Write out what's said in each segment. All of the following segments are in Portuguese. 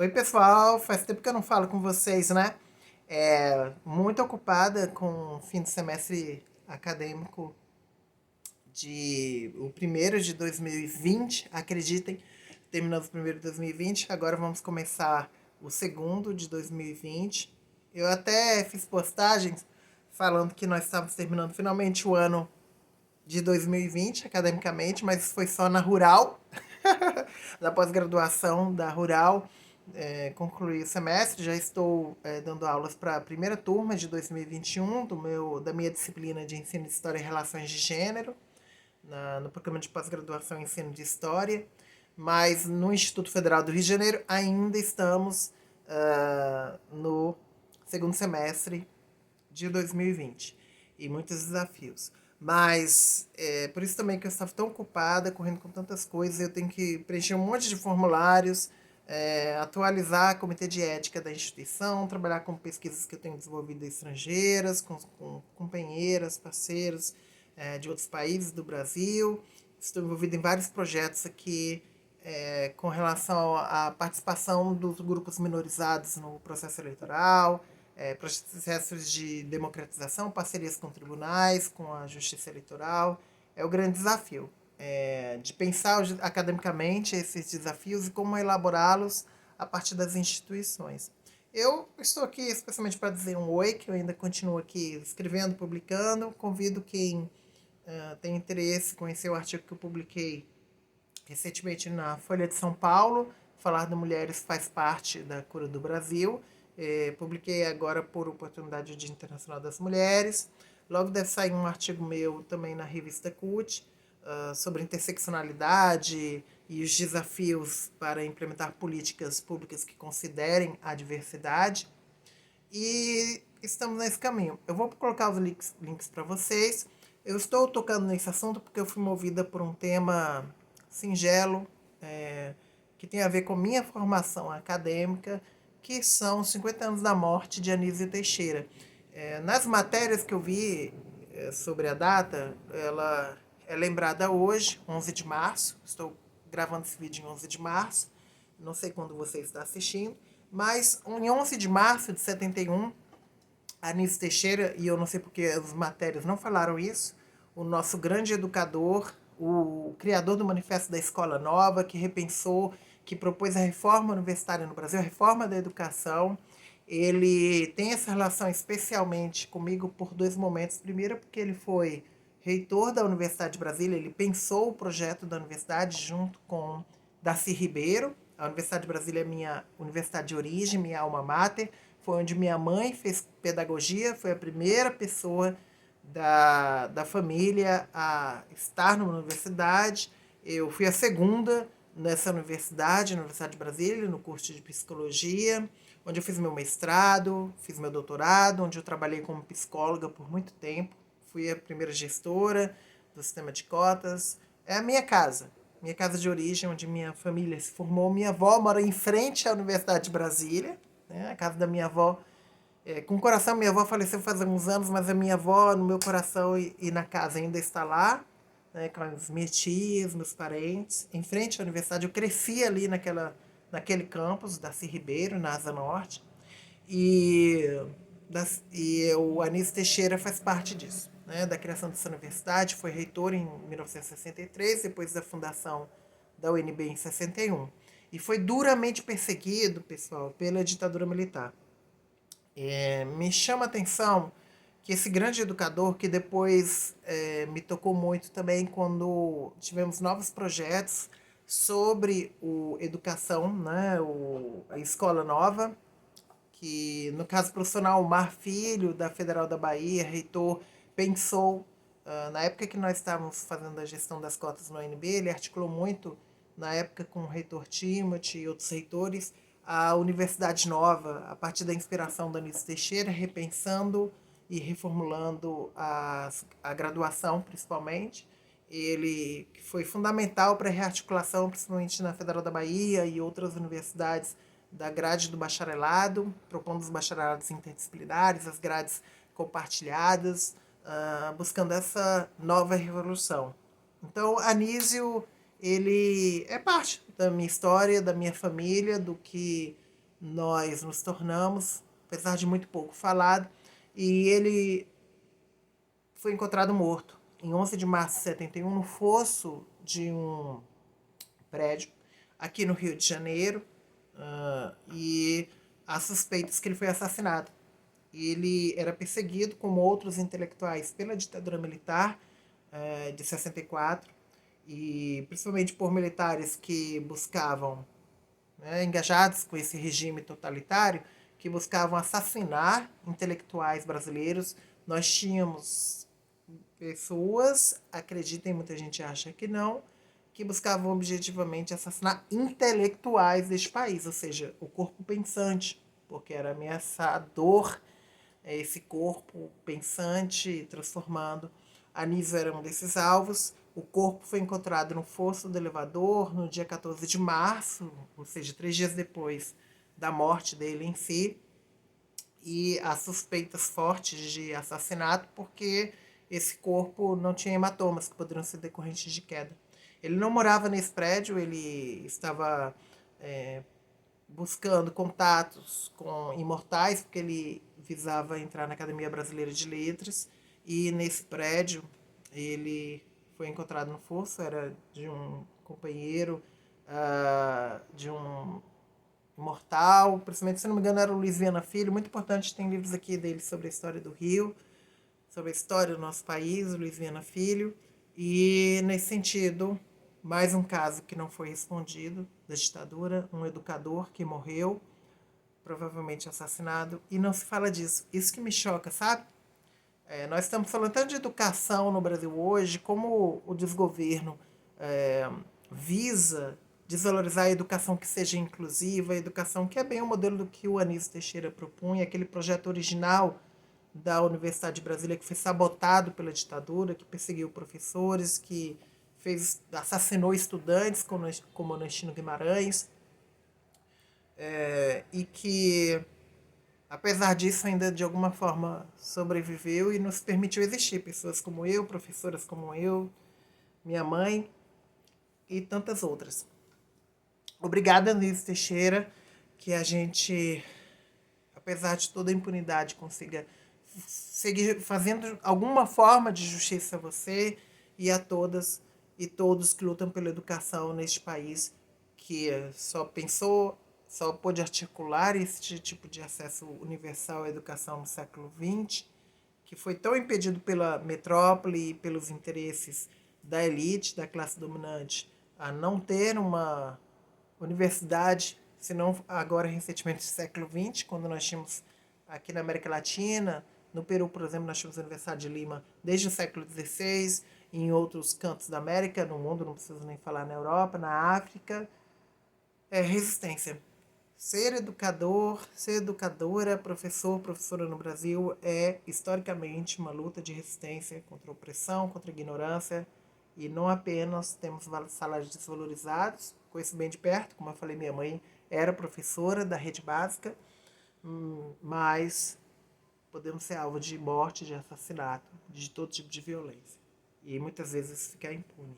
Oi, pessoal. Faz tempo que eu não falo com vocês, né? Muito ocupada com o fim de semestre acadêmico o primeiro de 2020, acreditem, terminamos o primeiro de 2020, agora vamos começar o segundo de 2020. Eu até fiz postagens falando que nós estávamos terminando finalmente o ano de 2020, academicamente, mas isso foi só na Rural, da pós-graduação da Rural. Concluí o semestre, já estou dando aulas para a primeira turma de 2021 da minha disciplina de ensino de História e Relações de Gênero, no programa de pós-graduação em ensino de História, mas no Instituto Federal do Rio de Janeiro ainda estamos no segundo semestre de 2020 e muitos desafios. Mas por isso também que eu estava tão ocupada, correndo com tantas coisas, eu tenho que preencher um monte de formulários, atualizar o comitê de ética da instituição, trabalhar com pesquisas que eu tenho desenvolvido estrangeiras, com companheiras, parceiros de outros países do Brasil. Estou envolvido em vários projetos aqui com relação à participação dos grupos minorizados no processo eleitoral, processos de democratização, parcerias com tribunais, com a justiça eleitoral. É o grande desafio de pensar academicamente esses desafios e como elaborá-los a partir das instituições. Eu estou aqui especialmente para dizer um oi, que eu ainda continuo aqui escrevendo, publicando. Convido quem tem interesse em conhecer o artigo que eu publiquei recentemente na Folha de São Paulo, Falar de Mulheres faz parte da cura do Brasil. Publiquei agora por oportunidade do Dia Internacional das Mulheres. Logo deve sair um artigo meu também na revista CUT sobre interseccionalidade e os desafios para implementar políticas públicas que considerem a diversidade. E estamos nesse caminho. Eu vou colocar os links para vocês. Eu estou tocando nesse assunto porque eu fui movida por um tema singelo, que tem a ver com minha formação acadêmica, que são os 50 anos da morte de Anísio Teixeira. Nas matérias que eu vi sobre a data, ela é lembrada hoje, 11 de março. Estou gravando esse vídeo em 11 de março. Não sei quando você está assistindo. Mas em 11 de março de 71, Anísio Teixeira, e eu não sei porque as matérias não falaram isso, o nosso grande educador, o criador do Manifesto da Escola Nova, que repensou, que propôs a reforma universitária no Brasil, a reforma da educação, ele tem essa relação especialmente comigo por dois momentos. Primeiro, porque ele foi reitor da Universidade de Brasília, ele pensou o projeto da universidade junto com Darcy Ribeiro. A Universidade de Brasília é minha universidade de origem, minha alma mater. Foi onde minha mãe fez pedagogia, foi a primeira pessoa da família a estar numa universidade. Eu fui a segunda nessa universidade, na Universidade de Brasília, no curso de psicologia, onde eu fiz meu mestrado, fiz meu doutorado, onde eu trabalhei como psicóloga por muito tempo. Fui a primeira gestora do sistema de cotas. É a minha casa de origem, onde minha família se formou. Minha avó mora em frente à Universidade de Brasília, né? A casa da minha avó. Com o coração, minha avó faleceu faz alguns anos, mas a minha avó, no meu coração e na casa, ainda está lá, né, com as minhas tias, meus parentes, em frente à universidade. Eu cresci ali naquele campus, Darcy Ribeiro, na Asa Norte, e, e o Anísio Teixeira faz parte disso, né, da criação dessa universidade. Foi reitor em 1963, depois da fundação da UNB em 61. E foi duramente perseguido, pessoal, pela ditadura militar. Me chama a atenção que esse grande educador, que depois me tocou muito também quando tivemos novos projetos sobre educação, né, a Escola Nova, que no caso profissional, o Mar Filho, da Federal da Bahia, reitor, pensou, na época que nós estávamos fazendo a gestão das cotas no UNB, ele articulou muito, na época com o reitor Timothy e outros reitores, a Universidade Nova, a partir da inspiração da Anísio Teixeira, repensando e reformulando a graduação, principalmente. Ele foi fundamental para a rearticulação, principalmente na Federal da Bahia e outras universidades, da grade do bacharelado, propondo os bacharelados interdisciplinares, as grades compartilhadas, buscando essa nova revolução. Então, Anísio, ele é parte da minha história, da minha família, do que nós nos tornamos, apesar de muito pouco falado, e ele foi encontrado morto em 11 de março de 71 no fosso de um prédio aqui no Rio de Janeiro, e há suspeitas que ele foi assassinado. Ele era perseguido, como outros intelectuais, pela ditadura militar de 64, e principalmente por militares que buscavam, né, engajados com esse regime totalitário, que buscavam assassinar intelectuais brasileiros. Nós tínhamos pessoas, acreditem, muita gente acha que não, que buscavam objetivamente assassinar intelectuais deste país, ou seja, o corpo pensante, porque era ameaçador esse corpo pensante, transformando. Anísio era um desses alvos. O corpo foi encontrado no fosso do elevador no dia 14 de março, ou seja, 3 dias depois da morte dele em si. E há suspeitas fortes de assassinato porque esse corpo não tinha hematomas que poderiam ser decorrentes de queda. Ele não morava nesse prédio, ele estava buscando contatos com imortais, porque ele visava entrar na Academia Brasileira de Letras, e nesse prédio ele foi encontrado no fosso, era de um companheiro, de um imortal, principalmente, se não me engano, era o Luiz Viana Filho, muito importante, tem livros aqui dele sobre a história do Rio, sobre a história do nosso país, o Luiz Viana Filho, e nesse sentido, mais um caso que não foi respondido da ditadura, um educador que morreu, provavelmente assassinado, e não se fala disso. Isso que me choca, sabe? Nós estamos falando tanto de educação no Brasil hoje, como o desgoverno visa desvalorizar a educação que seja inclusiva, a educação que é bem o modelo do que o Anísio Teixeira propunha, aquele projeto original da Universidade de Brasília que foi sabotado pela ditadura, que perseguiu professores, que assassinou estudantes como Nantino Guimarães, e que, apesar disso, ainda de alguma forma sobreviveu e nos permitiu existir. Pessoas como eu, professoras como eu, minha mãe e tantas outras. Obrigada, Anísio Teixeira, que a gente, apesar de toda a impunidade, consiga seguir fazendo alguma forma de justiça a você e a todas e todos que lutam pela educação neste país, que só pôde articular esse tipo de acesso universal à educação no século XX, que foi tão impedido pela metrópole e pelos interesses da elite, da classe dominante, a não ter uma universidade, senão agora recentemente no século XX, quando nós tínhamos aqui na América Latina, no Peru, por exemplo, nós tínhamos a Universidade de Lima desde o século XVI, em outros cantos da América, no mundo, não preciso nem falar na Europa, na África. Resistência. Ser educador, ser educadora, professor, professora no Brasil é historicamente uma luta de resistência contra a opressão, contra a ignorância, e não apenas temos salários desvalorizados, conheço bem de perto, como eu falei, minha mãe era professora da rede básica, mas podemos ser alvo de morte, de assassinato, de todo tipo de violência. E muitas vezes ficar impune.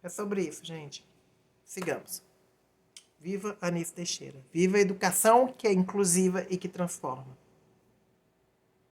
É sobre isso, gente. Sigamos. Viva Anísio Teixeira. Viva a educação que é inclusiva e que transforma.